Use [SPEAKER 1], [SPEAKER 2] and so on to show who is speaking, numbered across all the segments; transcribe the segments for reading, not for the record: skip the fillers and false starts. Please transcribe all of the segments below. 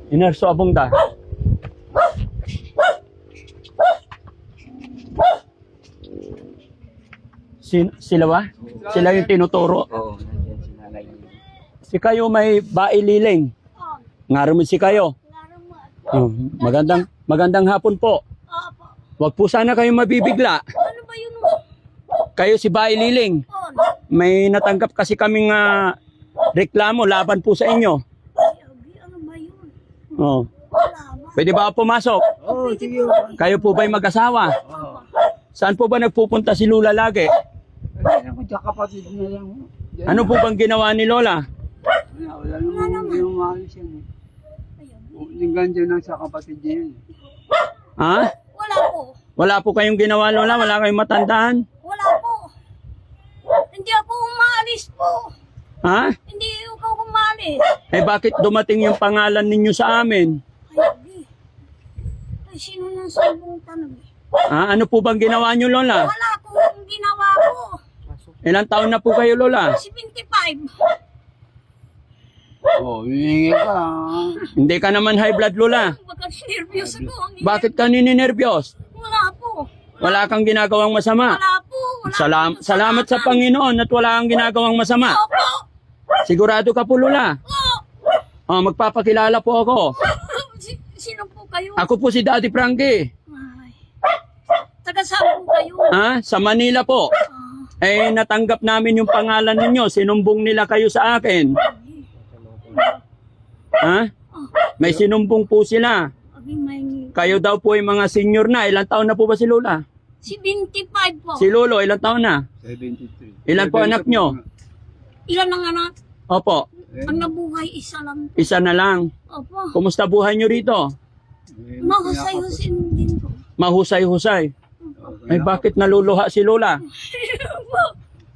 [SPEAKER 1] Inerso abong da. Sila ba? Sila yung tinuturo.
[SPEAKER 2] Oo, nandiyan si nanay.
[SPEAKER 1] Si kayo may baililing. Ngaro mo si kayo. Oh, magandang hapon po. Wag po sana kayong mabibigla.
[SPEAKER 3] Ano ba yun?
[SPEAKER 1] Kayo si baililing. May natanggap kasi kaming reklamo laban po sa inyo.
[SPEAKER 3] Ano ba yun?
[SPEAKER 1] Oh. Pwede ba pumasok?
[SPEAKER 2] Oo, sige.
[SPEAKER 1] Kayo po ba'y mag-asawa?
[SPEAKER 2] Oo.
[SPEAKER 1] Saan po ba nagpupunta si Lola lagi?
[SPEAKER 2] Kaya ako tsaka kapatid na lang.
[SPEAKER 1] Ano po bang ginawa ni Lola?
[SPEAKER 2] Wala namang yung maalis yan. Yung ganda lang sa kapatid niya yan.
[SPEAKER 1] Ha?
[SPEAKER 3] Wala po.
[SPEAKER 1] Wala po kayong ginawa, Lola? Wala kayong matandaan?
[SPEAKER 3] Wala po. Hindi ako umalis po.
[SPEAKER 1] Ha?
[SPEAKER 3] Hindi ako umalis.
[SPEAKER 1] Eh bakit dumating yung pangalan ninyo sa amin?
[SPEAKER 3] Ay, sino nang sabong tanong?
[SPEAKER 1] Ha? Ano po bang ginawa nyo, Lola?
[SPEAKER 3] Wala po akong ginawa po.
[SPEAKER 1] Ilang taon na po kayo, Lola?
[SPEAKER 3] 75.
[SPEAKER 2] Oo, hihingi ka.
[SPEAKER 1] Hindi ka naman high blood, Lola.
[SPEAKER 3] Baka nervyos ako.
[SPEAKER 1] Bakit ka nininervyos?
[SPEAKER 3] Wala po.
[SPEAKER 1] Wala kang ginagawang masama.
[SPEAKER 3] Wala po. Wala po.
[SPEAKER 1] Salamat sa Panginoon at wala kang ginagawang masama.
[SPEAKER 3] Opo.
[SPEAKER 1] Sigurado ka po, Lola. Oh, magpapakilala po ako.
[SPEAKER 3] Sino po kayo?
[SPEAKER 1] Ako po si Daddy Frankie.
[SPEAKER 3] Ay. Taga saan po kayo?
[SPEAKER 1] Ha? Sa Manila po. Eh, natanggap namin yung pangalan ninyo. Sinumbong nila kayo sa akin. Ha? May sinumbong po sila.
[SPEAKER 3] Abi, may
[SPEAKER 1] Kayo daw po ay mga senior na. Ilang taon na po ba si Lola?
[SPEAKER 3] 75 po.
[SPEAKER 1] Si Lolo, ilang taon na?
[SPEAKER 2] 73.
[SPEAKER 1] Ilan po anak nyo?
[SPEAKER 3] Ilan ang anak?
[SPEAKER 1] Opo,
[SPEAKER 3] Ang nabuhay, isa lang.
[SPEAKER 1] isa na lang.
[SPEAKER 3] Opo.
[SPEAKER 1] Kumusta buhay nyo rito?
[SPEAKER 3] Mahusay-husay din po.
[SPEAKER 1] Mahusay-husay. Ay, bakit naluluha si Lola?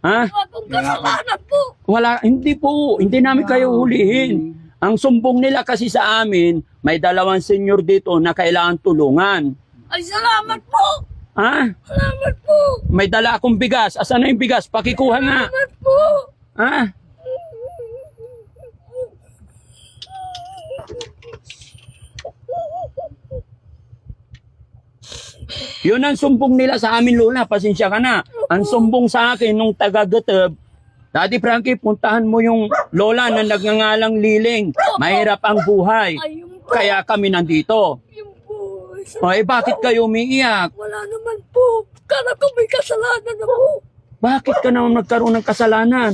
[SPEAKER 1] Ha?
[SPEAKER 3] Akong kasalanan po.
[SPEAKER 1] Wala, hindi po. Hindi namin kayo hulihin. Ang sumbong nila kasi sa amin, may dalawang senior dito na kailangan tulungan.
[SPEAKER 3] Ay, salamat po.
[SPEAKER 1] Ha?
[SPEAKER 3] Salamat po.
[SPEAKER 1] May dala akong bigas. Asan na yung bigas? Pakikuha nga.
[SPEAKER 3] Salamat po.
[SPEAKER 1] Ha? Yun ang sumbong nila sa amin, Lola. Pasensya ka na. Ang sumbong sa akin nung taga-Gateb, Daddy Frankie, puntahan mo yung Lola na nagngangalang Liling. Mahirap ang buhay.
[SPEAKER 3] Ayun po.
[SPEAKER 1] Kaya kami nandito.
[SPEAKER 3] Ayun po.
[SPEAKER 1] O, eh, bakit kayo umiiyak?
[SPEAKER 3] Wala naman po. Kala ko may kasalanan na po.
[SPEAKER 1] Bakit ka naman nagkaroon ng kasalanan?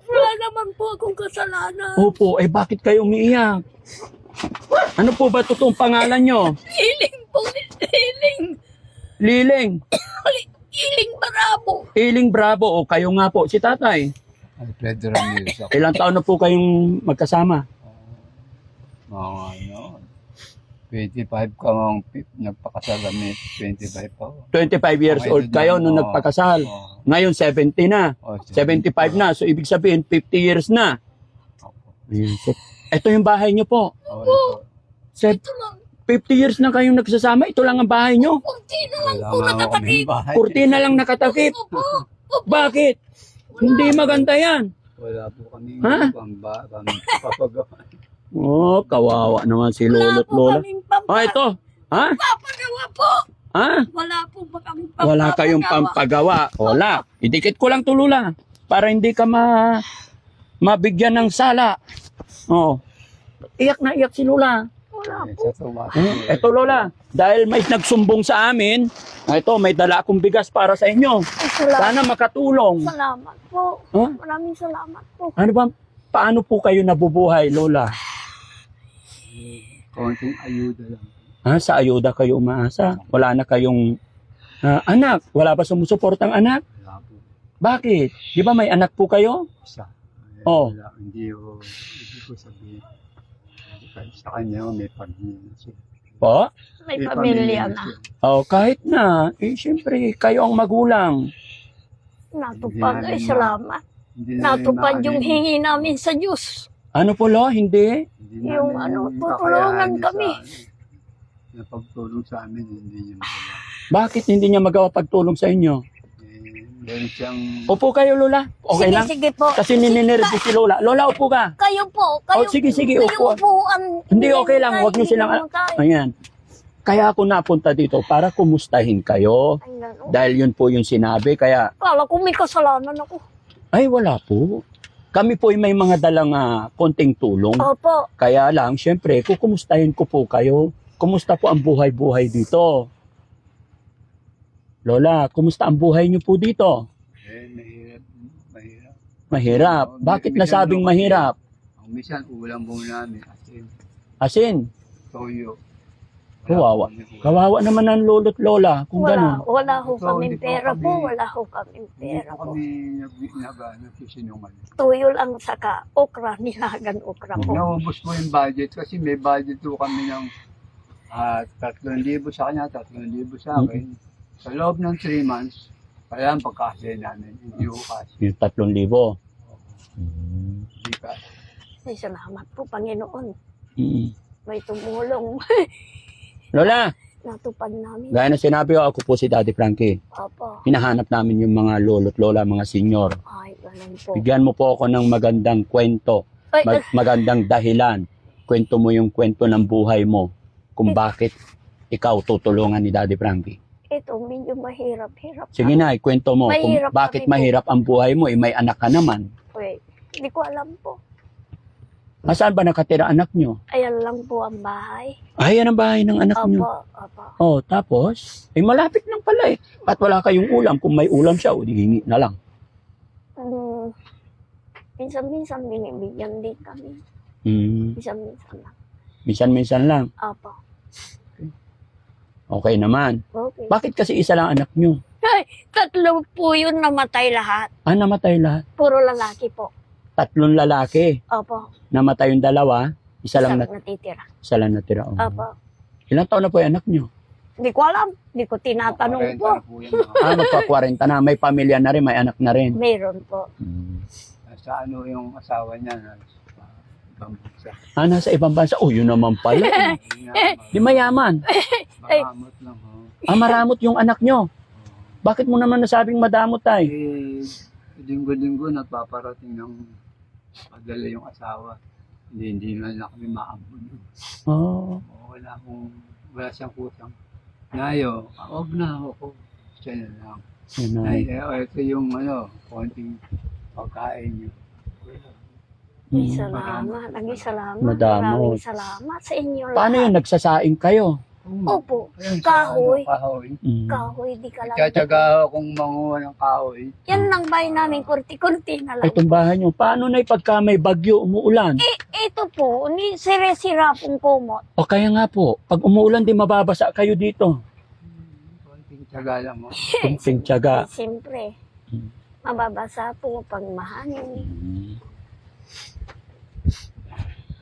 [SPEAKER 3] Wala naman po akong kasalanan.
[SPEAKER 1] Opo, eh bakit kayo umiiyak? Ano po ba totoong pangalan nyo?
[SPEAKER 3] Hiling po. Hiling.
[SPEAKER 1] Liling.
[SPEAKER 3] Hiling Barabo.
[SPEAKER 1] Iling Bravo. O kayo nga po, si tatay.
[SPEAKER 2] Alfredo Ramirez ako.
[SPEAKER 1] Ilang taon na po kayong magkasama?
[SPEAKER 2] Mga ano, 25 ka mong nagpakasal kami, 25 ako.
[SPEAKER 1] 25 years old kayo nung nagpakasal.
[SPEAKER 2] Oo.
[SPEAKER 1] Ngayon 70 na.
[SPEAKER 2] Oo,
[SPEAKER 1] 75 na. So ibig sabihin 50 years na. Ayun. So, ito yung bahay nyo po.
[SPEAKER 2] Oo.
[SPEAKER 3] Ito lang.
[SPEAKER 1] 50 years na kayong nagsasama. Ito lang ang bahay nyo.
[SPEAKER 3] Kunti na lang
[SPEAKER 2] Wala
[SPEAKER 3] po
[SPEAKER 2] nga
[SPEAKER 3] nakatakip.
[SPEAKER 2] kaming bahay.
[SPEAKER 1] Kurtina lang nakatakip.
[SPEAKER 3] Opo. Opo.
[SPEAKER 1] Bakit? Hindi maganda yan.
[SPEAKER 2] Wala po kami
[SPEAKER 1] Ha?
[SPEAKER 2] papagawa.
[SPEAKER 1] Oh, kawawa naman si
[SPEAKER 3] Wala
[SPEAKER 1] Lolo't
[SPEAKER 3] po
[SPEAKER 1] Lola.
[SPEAKER 3] kaming
[SPEAKER 1] Oh, ito. Ha?
[SPEAKER 3] pampagawa po.
[SPEAKER 1] Ha?
[SPEAKER 3] Wala po ba kaming
[SPEAKER 1] Wala kayong pampagawa. Wala. Idikit ko lang to, Lola. Para hindi ka mabigyan ng sala. Oh. Iyak na iyak si Lola.
[SPEAKER 3] Wala po.
[SPEAKER 1] Ito, Lola. Dahil may nagsumbong sa amin, ito, may dala akong bigas para sa inyo.
[SPEAKER 3] Ay, salamat.
[SPEAKER 1] Sana makatulong.
[SPEAKER 3] Salamat po.
[SPEAKER 1] Huh?
[SPEAKER 3] Maraming salamat po.
[SPEAKER 1] Ano ba? Paano po kayo nabubuhay, Lola?
[SPEAKER 2] Konting ayuda lang.
[SPEAKER 1] Ha? Sa ayuda kayo umaasa? Wala na kayong anak? Wala ba sumusuportang anak?
[SPEAKER 2] Wala po.
[SPEAKER 1] Bakit? Di ba may anak po kayo?
[SPEAKER 2] Isa.
[SPEAKER 1] Oo.
[SPEAKER 2] Wala, hindi ko sabihin. Sa kanya, may pamilya siya.
[SPEAKER 1] Po?
[SPEAKER 3] May pamilya na.
[SPEAKER 2] siya.
[SPEAKER 1] Oh, kahit na. Eh, siyempre, kayo ang magulang.
[SPEAKER 3] Natupad. Ay,
[SPEAKER 2] Hindi namin
[SPEAKER 3] salamat.
[SPEAKER 2] Hindi namin
[SPEAKER 3] Natupad yung
[SPEAKER 2] maano-
[SPEAKER 3] hingi namin sa Diyos.
[SPEAKER 1] Ano po, Lo? Hindi?
[SPEAKER 2] hindi
[SPEAKER 3] yung
[SPEAKER 2] namin
[SPEAKER 3] ano,
[SPEAKER 2] kakayanin
[SPEAKER 3] tutulungan
[SPEAKER 2] sa
[SPEAKER 3] kami.
[SPEAKER 2] Napagtulong sa amin, hindi niya magawa.
[SPEAKER 1] Bakit hindi niya magawa pagtulong sa inyo?
[SPEAKER 2] Eh, Meron siyang...
[SPEAKER 1] Upo kayo, Lola. Okay
[SPEAKER 3] sige,
[SPEAKER 1] lang?
[SPEAKER 3] sige po.
[SPEAKER 1] Kasi nininervous si Lola. Lola, upo ka.
[SPEAKER 3] Kayo po. Kayo,
[SPEAKER 1] Oh, sige,
[SPEAKER 3] kayo
[SPEAKER 1] upo.
[SPEAKER 3] upuan.
[SPEAKER 1] Hindi, okay lang. Huwag niyo silang... Ayan. Kaya ako napunta dito para kumustahin kayo.
[SPEAKER 3] Ay, gano'n.
[SPEAKER 1] Dahil yun po yung sinabi. Kaya,
[SPEAKER 3] Kala ko may kasalanan ako.
[SPEAKER 1] ay wala po. Kami po ay may mga dalang konting tulong.
[SPEAKER 3] Opo.
[SPEAKER 1] Kaya lang, syempre, kukumustahin ko po kayo. Kumusta po ang buhay-buhay dito? Lola, kumusta ang buhay niyo po dito?
[SPEAKER 2] Mahirap. Mahirap.
[SPEAKER 1] Mahirap. Bakit nasabing mahirap?
[SPEAKER 2] Ang minsan, ulam po namin.
[SPEAKER 1] Asin,
[SPEAKER 2] Toyo.
[SPEAKER 1] kawawa. Kawawa naman ang lolo't lola kung gano'n.
[SPEAKER 3] Wala ho
[SPEAKER 2] Ito,
[SPEAKER 3] kaming
[SPEAKER 2] hindi po
[SPEAKER 3] pera
[SPEAKER 2] kami-
[SPEAKER 3] po. Wala ho kaming
[SPEAKER 2] Hindi
[SPEAKER 3] pera
[SPEAKER 2] po
[SPEAKER 3] po.
[SPEAKER 2] kami nagsisinungan.
[SPEAKER 3] Tuyo lang saka okra, nilagan okra po.
[SPEAKER 2] Naubos po yung budget kasi may budget po kami ng 3,000 sa kanya, 3,000 sa akin. Sa loob ng 3 months, kaya ang pagkasya namin, hindi ko kasi.
[SPEAKER 1] Yung 3,000.
[SPEAKER 2] Hindi ka.
[SPEAKER 3] Ay, salamat po, Panginoon.
[SPEAKER 1] Mm.
[SPEAKER 3] May tumulong.
[SPEAKER 1] Lola,
[SPEAKER 3] Natupad namin.
[SPEAKER 1] gaya na sinabi ko, ako po si Daddy Frankie.
[SPEAKER 3] Opo.
[SPEAKER 1] Hinahanap namin yung mga lolo't lola, mga senior.
[SPEAKER 3] Ay, ganun po.
[SPEAKER 1] Bigyan mo po ako ng magandang kwento,
[SPEAKER 3] Ay,
[SPEAKER 1] magandang dahilan. Kwento mo yung kwento ng buhay mo kung bakit ikaw tutulungan ni Daddy Frankie.
[SPEAKER 3] ito, medyo mahirap-hirap.
[SPEAKER 1] Sige na, ikwento mo kung
[SPEAKER 3] Mahirap
[SPEAKER 1] bakit
[SPEAKER 3] kami po.
[SPEAKER 1] mahirap ang buhay mo. May anak ka naman.
[SPEAKER 3] Wait, hindi ko alam po.
[SPEAKER 1] Saan ba nakatira anak nyo?
[SPEAKER 3] Ayan lang po ang bahay.
[SPEAKER 1] Ay, yan ang bahay ng anak nyo.
[SPEAKER 3] Opo, opo.
[SPEAKER 1] Oh, tapos, malapit lang pala eh. At wala kayong ulam. Kung may ulam siya, di hingi na lang.
[SPEAKER 3] Minsan-minsan binibigyan din kami.
[SPEAKER 1] Hmm.
[SPEAKER 3] Minsan-minsan lang.
[SPEAKER 1] Minsan-minsan lang.
[SPEAKER 3] Opo.
[SPEAKER 1] Okay naman.
[SPEAKER 3] Okay.
[SPEAKER 1] Bakit kasi isa lang anak nyo?
[SPEAKER 3] Ay, 3 po yun namatay lahat.
[SPEAKER 1] Namatay lahat.
[SPEAKER 3] Puro lalaki po.
[SPEAKER 1] 3 lalaki.
[SPEAKER 3] Opo.
[SPEAKER 1] Namatay yung 2. Isa lang
[SPEAKER 3] natitira.
[SPEAKER 1] isa lang natira. Oh.
[SPEAKER 3] Opo.
[SPEAKER 1] Ilang taon na po yung anak nyo?
[SPEAKER 3] Hindi ko alam. Hindi ko tinatanong po.
[SPEAKER 1] Magpa-40 na. May pamilya na rin, may anak na rin.
[SPEAKER 3] Meron po.
[SPEAKER 2] Sa ano yung asawa niya, ibang bansa.
[SPEAKER 1] Nasa ibang bansa. Oh, yun naman pala. Di mayaman.
[SPEAKER 2] Maramot lang.
[SPEAKER 1] Maramot yung anak nyo. Bakit mo naman nasabing madamot tay?
[SPEAKER 2] Linggo-linggo nagpaparating ng padala yung asawa. Hindi na kami maambon.
[SPEAKER 1] Oh.
[SPEAKER 2] Wala siyang kusang. Nayo, huwag na ako. Siya na lang.
[SPEAKER 1] Yun na.
[SPEAKER 2] Ito yung konting pagkain niyo.
[SPEAKER 3] Ay, salamat. Ay, salamat.
[SPEAKER 1] Madamot.
[SPEAKER 3] Maraming salamat sa inyo lahat.
[SPEAKER 1] Paano yun? Nagsasaing kayo?
[SPEAKER 3] Opo.
[SPEAKER 2] Ayun,
[SPEAKER 3] Kahoy.
[SPEAKER 2] Kahoy.
[SPEAKER 3] Kahoy, di ka lang.
[SPEAKER 2] Tsatsaga akong manguha ng kahoy.
[SPEAKER 3] Yan lang bahay namin, kurti-kurti na lang.
[SPEAKER 1] Itong bahay nyo. Paano na pagka may bagyo, umuulan?
[SPEAKER 3] Ito po, ni sire-sira pong kumot.
[SPEAKER 1] O kaya nga po, pag umuulan din mababasa kayo dito.
[SPEAKER 2] Konting tsaga lang mo.
[SPEAKER 1] Kunting tiyaga.
[SPEAKER 3] Siyempre,
[SPEAKER 1] Hmm.
[SPEAKER 3] mababasa po pag mahangin.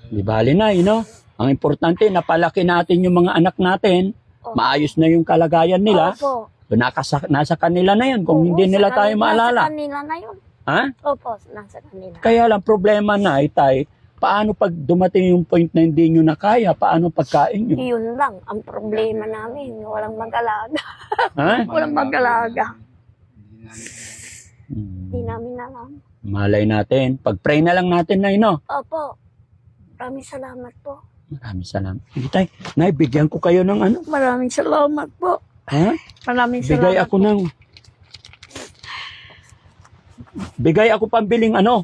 [SPEAKER 1] Di bali na, no? Ang importante, napalaki natin yung mga anak natin.
[SPEAKER 3] Opo.
[SPEAKER 1] Maayos na yung kalagayan nila.
[SPEAKER 3] Opo.
[SPEAKER 1] So, nasa kanila na yun kung
[SPEAKER 3] Oo,
[SPEAKER 1] hindi nila
[SPEAKER 3] sa
[SPEAKER 1] tayo
[SPEAKER 3] kanila-
[SPEAKER 1] maalala.
[SPEAKER 3] Sa kanila na yun.
[SPEAKER 1] Ha?
[SPEAKER 3] Opo, nasa kanila.
[SPEAKER 1] Kaya lang, problema na, tay, paano pag dumating yung point na hindi nyo na kaya? Paano pagkain nyo?
[SPEAKER 3] Yun lang, ang problema namin. Walang mag-alaga.
[SPEAKER 1] Ha?
[SPEAKER 3] Walang mag-alaga.
[SPEAKER 1] Hmm.
[SPEAKER 3] Hindi namin alam.
[SPEAKER 1] Malay natin. Pag-pray na lang natin, Nay, no?
[SPEAKER 3] Opo. Maraming salamat po.
[SPEAKER 1] Maraming salamat. Sige, tay. Nay, bigyan ko kayo ng ano?
[SPEAKER 3] Maraming salamat po.
[SPEAKER 1] Ha?
[SPEAKER 3] Maraming
[SPEAKER 1] Bigay
[SPEAKER 3] salamat
[SPEAKER 1] ako ng... Bigay ako pambiling ano?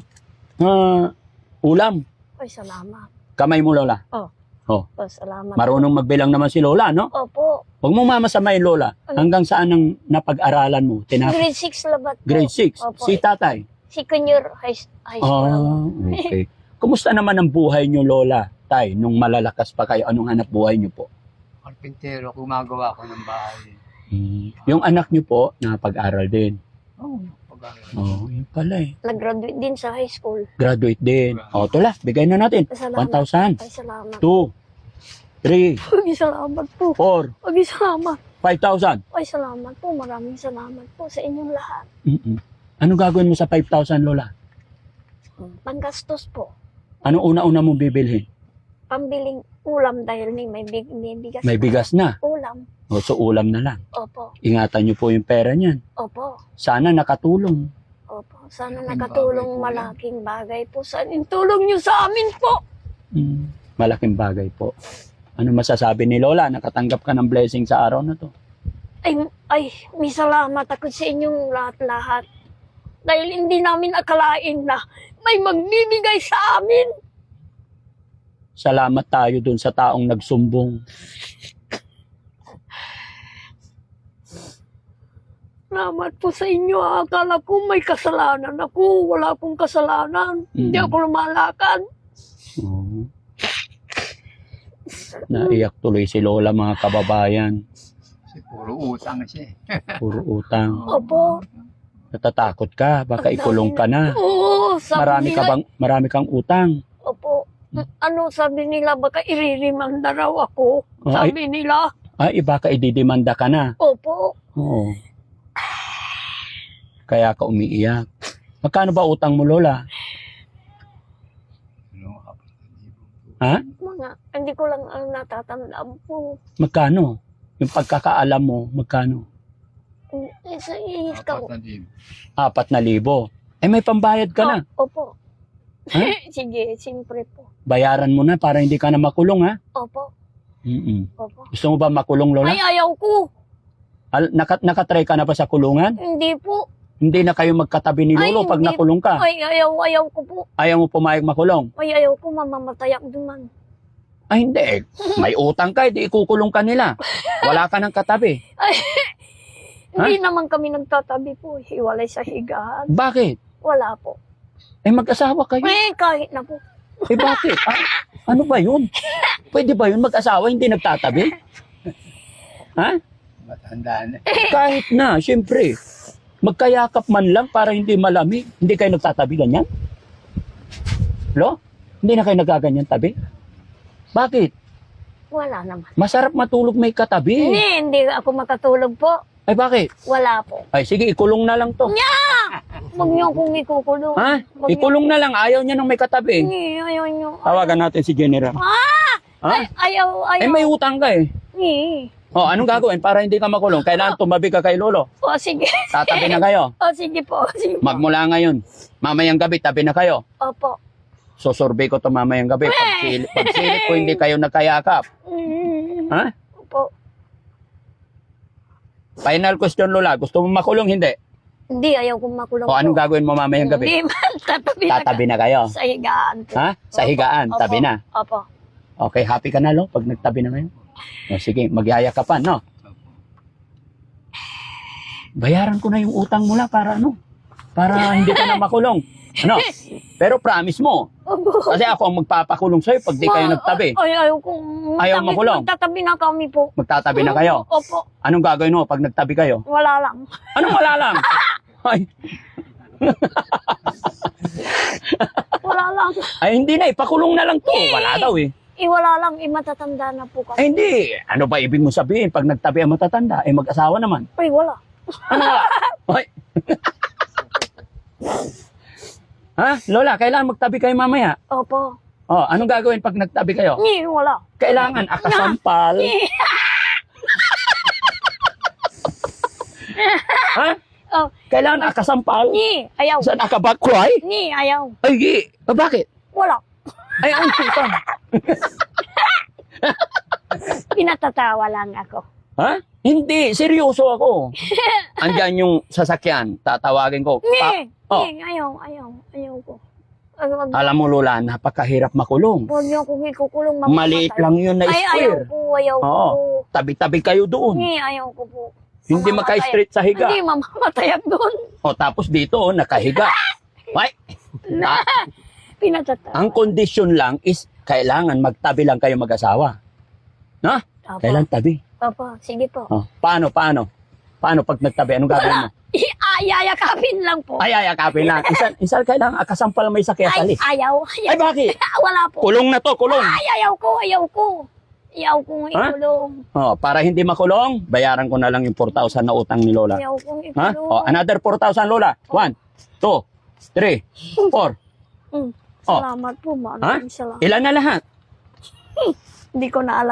[SPEAKER 1] Ulam.
[SPEAKER 3] Ay, salamat.
[SPEAKER 1] Kamay mo, Lola.
[SPEAKER 3] Oh.
[SPEAKER 1] Oh.
[SPEAKER 3] Po, salamat.
[SPEAKER 1] Marunong magbilang naman si Lola, no?
[SPEAKER 3] Opo.
[SPEAKER 1] Huwag mo mamasamayin, Lola. Hanggang saan ang napag-aralan mo?
[SPEAKER 3] Grade 6 labat po.
[SPEAKER 1] Grade 6.
[SPEAKER 3] Opo.
[SPEAKER 1] Si tatay.
[SPEAKER 3] Senior high school.
[SPEAKER 1] Okay. Kumusta naman ang buhay nyo, Lola? Tay, nung malalakas pa kayo, anong hanap buhay nyo po?
[SPEAKER 2] Karpintero, gumagawa ko ng bahay.
[SPEAKER 1] Yung anak nyo po, napag-aral din.
[SPEAKER 2] Pag-aaral.
[SPEAKER 1] Oh, yun pala eh.
[SPEAKER 3] Nag-graduate din sa high school.
[SPEAKER 1] Graduate din. O, tula, bigay na natin.
[SPEAKER 3] Salamat.
[SPEAKER 1] 1,000,
[SPEAKER 3] Ay, salamat.
[SPEAKER 1] 2, 3,
[SPEAKER 3] Ay, salamat po.
[SPEAKER 1] 4,
[SPEAKER 3] Ay, salamat.
[SPEAKER 1] 5,000.
[SPEAKER 3] Ay, salamat po. Maraming salamat po sa inyong lahat.
[SPEAKER 1] Ano gagawin mo sa 5,000, Lola?
[SPEAKER 3] Panggastos po.
[SPEAKER 1] Anong una-una mong bibilhin?
[SPEAKER 3] pambiling ulam dahil may bigas.
[SPEAKER 1] May bigas na.
[SPEAKER 3] Ulam.
[SPEAKER 1] O, so ulam na lang.
[SPEAKER 3] Opo.
[SPEAKER 1] Ingatan niyo po yung pera niyan.
[SPEAKER 3] Opo.
[SPEAKER 1] Sana nakatulong.
[SPEAKER 3] Opo. Sana
[SPEAKER 2] Malaking
[SPEAKER 3] nakatulong,
[SPEAKER 2] bagay po yan.
[SPEAKER 3] malaking bagay po sa tulong niyo sa amin po.
[SPEAKER 1] Malaking bagay po. Ano masasabi ni Lola? Nakatanggap ka ng blessing sa araw na to.
[SPEAKER 3] Ay, may salamat ako sa inyong lahat-lahat. Dahil hindi namin akalain na may magbibigay sa amin.
[SPEAKER 1] Salamat tayo dun sa taong nagsumbong.
[SPEAKER 3] Salamat po sa inyo. Akala ko may kasalanan ako. Wala akong kasalanan. Hindi ako lumalakad.
[SPEAKER 1] Oo. Naiyak tuloy si Lola, mga kababayan.
[SPEAKER 2] Kasi puro utang siya.
[SPEAKER 1] Puro utang.
[SPEAKER 3] Opo.
[SPEAKER 1] Natatakot ka, baka ikulong ka na.
[SPEAKER 3] Oo, sabi nila.
[SPEAKER 1] Marami kang utang.
[SPEAKER 3] Opo. Ano sabi nila, baka iririmanda raw ako.
[SPEAKER 1] Ay.
[SPEAKER 3] Sabi nila.
[SPEAKER 1] Ay, baka ididimanda ka na.
[SPEAKER 3] Opo.
[SPEAKER 1] Oo. Kaya ka umiiyak. Magkano ba utang mo, Lola? Ha?
[SPEAKER 3] Hindi ko lang ang natatandaan po.
[SPEAKER 1] Magkano? Yung pagkakaalam mo, magkano?
[SPEAKER 3] Isa
[SPEAKER 2] 4,000.
[SPEAKER 1] 4,000. Eh, may pambayad ka na.
[SPEAKER 3] Opo.
[SPEAKER 1] Ha?
[SPEAKER 3] Sige, siyempre po.
[SPEAKER 1] Bayaran mo na para hindi ka na makulong, ha?
[SPEAKER 3] Opo. Opo.
[SPEAKER 1] Gusto mo ba makulong, Lola?
[SPEAKER 3] Ay, ayaw ko.
[SPEAKER 1] Nakatry ka na ba sa kulungan?
[SPEAKER 3] Hindi po.
[SPEAKER 1] Hindi na kayo magkatabi ni
[SPEAKER 3] Ay,
[SPEAKER 1] Lolo pag
[SPEAKER 3] hindi.
[SPEAKER 1] nakulong ka.
[SPEAKER 3] Ay, ayaw ko po.
[SPEAKER 1] Ayaw mo pumayag makulong.
[SPEAKER 3] Ay, ayaw ko, mamamatay ako duman.
[SPEAKER 1] Ay, hindi. May utang ka, di ikukulong ka nila. Wala ka ng katabi.
[SPEAKER 3] Ay, hindi naman kami nagtatabi po. Hiwalay sa higaan.
[SPEAKER 1] Bakit?
[SPEAKER 3] Wala po.
[SPEAKER 1] Eh, mag-asawa kayo.
[SPEAKER 3] Eh, kahit na po.
[SPEAKER 1] Eh, bakit? Ano ba yun? Pwede ba yun mag-asawa, hindi nagtatabi? Ha?
[SPEAKER 2] Matanda na.
[SPEAKER 1] Kahit na, syempre. Magkayakap man lang para hindi malamig. Hindi kayo nagtatabi ganyan? Lo? Hindi na kayo nagaganyan tabi? Bakit?
[SPEAKER 3] Wala naman.
[SPEAKER 1] Masarap matulog may katabi.
[SPEAKER 3] Hindi ako makatulog po.
[SPEAKER 1] Ay, bakit?
[SPEAKER 3] Wala po.
[SPEAKER 1] Ay, sige, ikulong na lang to.
[SPEAKER 3] Huwag niyo akong ikukulong.
[SPEAKER 1] Ha?
[SPEAKER 3] Wag niyo-
[SPEAKER 1] Ikulong na lang. Ayaw niya nung may katabi.
[SPEAKER 3] Hindi, ayaw niyo.
[SPEAKER 1] Tawagan natin si General. Ha?
[SPEAKER 3] Ay, ayaw.
[SPEAKER 1] Eh, may utang ka eh.
[SPEAKER 3] Hindi.
[SPEAKER 1] O, anong gagawin para hindi ka makulong? Kailangan tumabi ka kay Lolo.
[SPEAKER 3] O, sige.
[SPEAKER 1] Tatabi na kayo.
[SPEAKER 3] O, sige po. Sige po.
[SPEAKER 1] Magmula ngayon. Mamayang gabi, tabi na kayo.
[SPEAKER 3] Opo.
[SPEAKER 1] Susurvey ko to mamayang gabi. Pagsilip ko hindi kayo nagkayakap. Ha?
[SPEAKER 3] Opo.
[SPEAKER 1] Final question, Lola. Gusto mo makulong? Hindi.
[SPEAKER 3] Hindi, ayaw kong makulong
[SPEAKER 1] O, anong
[SPEAKER 3] po.
[SPEAKER 1] gagawin mo mamayang gabi?
[SPEAKER 3] Hindi man,
[SPEAKER 1] Tatabi na kayo.
[SPEAKER 3] Sa higaan po.
[SPEAKER 1] Ha? Sa higaan,
[SPEAKER 3] Opo.
[SPEAKER 1] tabi na.
[SPEAKER 3] Opo.
[SPEAKER 1] Okay, happy ka na, Lo, pag nagtabi na ngayon? O, sige, magyayakapan, no? Bayaran ko na yung utang mula para ano? Para hindi ka na makulong. Ano? Pero promise mo.
[SPEAKER 3] Opo.
[SPEAKER 1] Kasi ako ang magpapakulong sa'yo pag di kayo nagtabi.
[SPEAKER 3] Ay, ayaw kong...
[SPEAKER 1] Ayaw makulong?
[SPEAKER 3] Magtatabi na kami po.
[SPEAKER 1] Magtatabi na kayo.
[SPEAKER 3] Opo.
[SPEAKER 1] Anong gagawin mo pag nagtabi kayo?
[SPEAKER 3] Wala lang.
[SPEAKER 1] Anong wala lang? Ay,
[SPEAKER 3] Wala lang.
[SPEAKER 1] ay hindi na, ipakulong na lang to. Wala daw eh.
[SPEAKER 3] Wala lang. Matatanda na po
[SPEAKER 1] Ay
[SPEAKER 3] kami.
[SPEAKER 1] hindi. Ano ba ibig mo sabihin? Pag nagtabi ang matatanda, eh mag-asawa naman.
[SPEAKER 3] Ay, wala.
[SPEAKER 1] Ano wala? Ay. Ha? Lola, kailangan magtabi kayo mamaya.
[SPEAKER 3] Opo.
[SPEAKER 1] Oh, anong gagawin pag nagtabi kayo?
[SPEAKER 3] Wala.
[SPEAKER 1] Kailangan akasampal. Ha?
[SPEAKER 3] Oh,
[SPEAKER 1] Kailangan akasampal.
[SPEAKER 3] ayaw.
[SPEAKER 1] Saan akabakroy?
[SPEAKER 3] Ayaw.
[SPEAKER 1] Ay, bakit?
[SPEAKER 3] Wala.
[SPEAKER 1] Ay, ang puta.
[SPEAKER 3] Pinatatawa lang ako.
[SPEAKER 1] Ha? Hindi, seryoso ako. Andyan yung sasakyan, tatawagin ko. Oh.
[SPEAKER 3] Ayaw ko. Wag
[SPEAKER 1] Alam mo, Lola, napakahirap makulong.
[SPEAKER 3] niyo akong ikukulong.
[SPEAKER 1] Maliit lang yun na
[SPEAKER 3] Ay,
[SPEAKER 1] square.
[SPEAKER 3] ayaw ko.
[SPEAKER 1] Oo. Tabi-tabi kayo doon.
[SPEAKER 3] Ayaw ko po.
[SPEAKER 1] Hindi
[SPEAKER 3] Mamamatay.
[SPEAKER 1] maka-straight sa higa.
[SPEAKER 3] Hindi, mamamatay ako doon.
[SPEAKER 1] O tapos dito, nakahiga. Ay,
[SPEAKER 3] Pinatatawa.
[SPEAKER 1] ang kondisyon lang is kailangan magtabi lang kayo mag-asawa. No?
[SPEAKER 3] Opo.
[SPEAKER 1] Kailan tabi?
[SPEAKER 3] Opo, sige po.
[SPEAKER 1] Oh, paano? Paano pag nagtabi? Anong gagawin mo?
[SPEAKER 3] Ayayakapin lang po.
[SPEAKER 1] Ay, akapin lang. Isa kailangan akasampal may sakya
[SPEAKER 3] Ay,
[SPEAKER 1] sali.
[SPEAKER 3] ayaw.
[SPEAKER 1] Ay, bakit?
[SPEAKER 3] Wala po.
[SPEAKER 1] Kulong na to, kulong.
[SPEAKER 3] Ay, ayaw ko. Ayaw kong
[SPEAKER 1] Ha?
[SPEAKER 3] ikulong.
[SPEAKER 1] Oh, para hindi makulong, bayaran ko na lang yung 4,000 na utang ni Lola.
[SPEAKER 3] Ayaw kong
[SPEAKER 1] Ha?
[SPEAKER 3] ikulong.
[SPEAKER 1] Oh, another 4,000, Lola. 1, 2, 3, 4. Oh.
[SPEAKER 3] Salamat po,
[SPEAKER 1] Ha?
[SPEAKER 3] maraming salamat.
[SPEAKER 1] Ilan na lahat?
[SPEAKER 3] Hindi ko na alam.